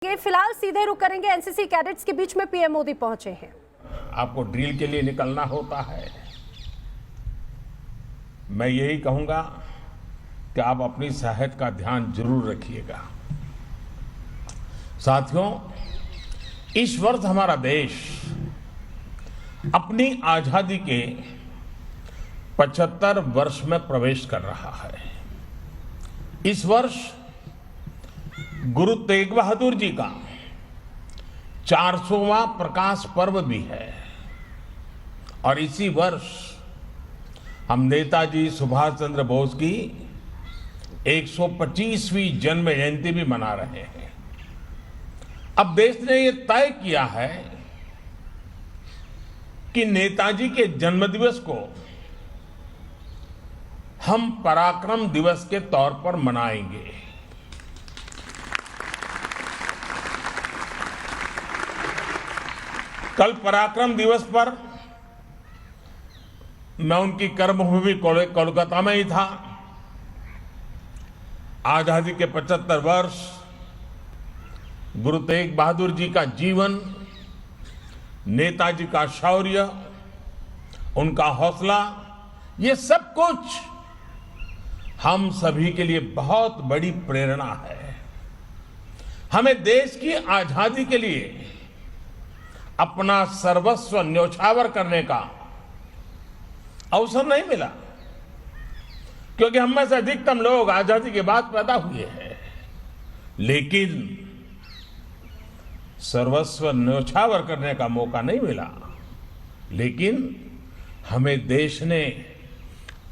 ये फिलहाल सीधे रुक करेंगे एनसीसी कैडेट्स के बीच में पीएम मोदी पहुंचे हैं। आपको ड्रिल के लिए निकलना होता है। मैं यही कहूंगा कि आप अपनी सेहत का ध्यान जरूर रखिएगा। साथियों, इस वर्ष हमारा देश अपनी आजादी के 75 वर्ष में प्रवेश कर रहा है। इस वर्ष गुरु तेग बहादुर जी का 400वां प्रकाश पर्व भी है और इसी वर्ष हम नेताजी सुभाष चंद्र बोस की 125वीं जन्म जयंती भी मना रहे हैं। अब देश ने यह तय किया है कि नेताजी के जन्मदिवस को हम पराक्रम दिवस के तौर पर मनाएंगे। कल पराक्रम दिवस पर मैं उनकी कर्मभूमि कोलकाता में ही था। आजादी के 75 वर्ष, गुरु तेग बहादुर जी का जीवन, नेताजी का शौर्य, उनका हौसला, ये सब कुछ हम सभी के लिए बहुत बड़ी प्रेरणा है। हमें देश की आजादी के लिए अपना सर्वस्व न्योछावर करने का अवसर नहीं मिला, क्योंकि हम में से अधिकतम लोग आजादी के बाद पैदा हुए हैं। लेकिन सर्वस्व न्योछावर करने का मौका नहीं मिला। लेकिन हमें देश ने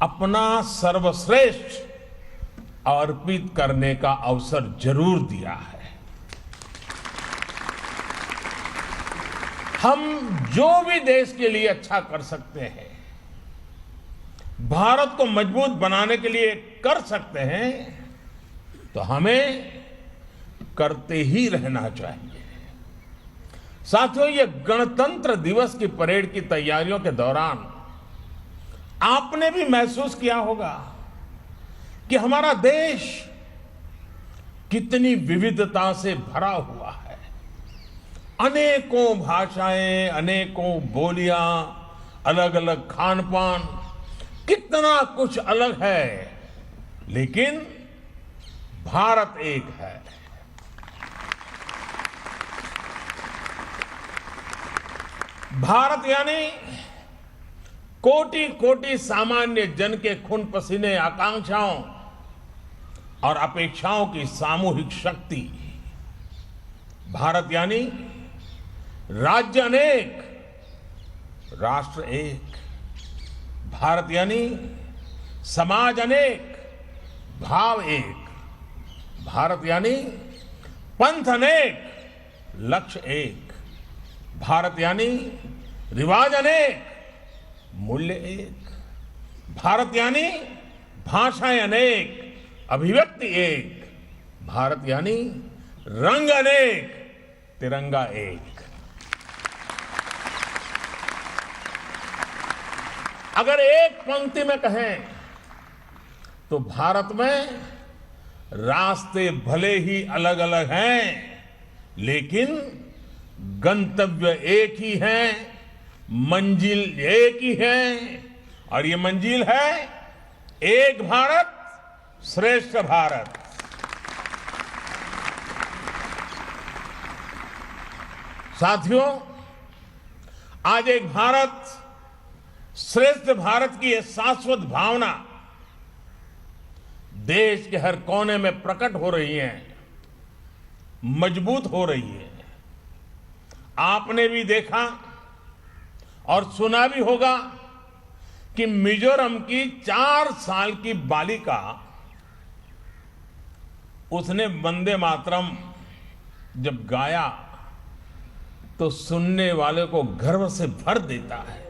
अपना सर्वश्रेष्ठ अर्पित करने का अवसर जरूर दिया है। हम जो भी देश के लिए अच्छा कर सकते हैं, भारत को मजबूत बनाने के लिए कर सकते हैं, तो हमें करते ही रहना चाहिए। साथियों, ये गणतंत्र दिवस की परेड की तैयारियों के दौरान आपने भी महसूस किया होगा कि हमारा देश कितनी विविधता से भरा हुआ है। अनेकों भाषाएं, अनेकों बोलियां, अलग अलग खान पान, कितना कुछ अलग है, लेकिन भारत एक है। भारत यानी कोटि कोटि सामान्य जन के खून पसीने, आकांक्षाओं और अपेक्षाओं की सामूहिक शक्ति। भारत यानी राज्य अनेक, राष्ट्र एक। भारत यानी समाज अनेक, भाव एक। भारत यानी पंथ अनेक, लक्ष्य एक। भारत यानी रिवाज अनेक, मूल्य एक। भारत यानी भाषाएं अनेक, अभिव्यक्ति एक। भारत यानी रंग अनेक, तिरंगा एक। अगर एक पंक्ति में कहें तो भारत में रास्ते भले ही अलग अलग हैं, लेकिन गंतव्य एक ही है, मंजिल एक ही है, और ये मंजिल है एक भारत श्रेष्ठ भारत। साथियों, आज एक भारत श्रेष्ठ भारत की यह शाश्वत भावना देश के हर कोने में प्रकट हो रही है, मजबूत हो रही है। आपने भी देखा और सुना भी होगा कि मिजोरम की 4 साल की बालिका, उसने वंदे मातरम जब गाया तो सुनने वाले को गर्व से भर देता है।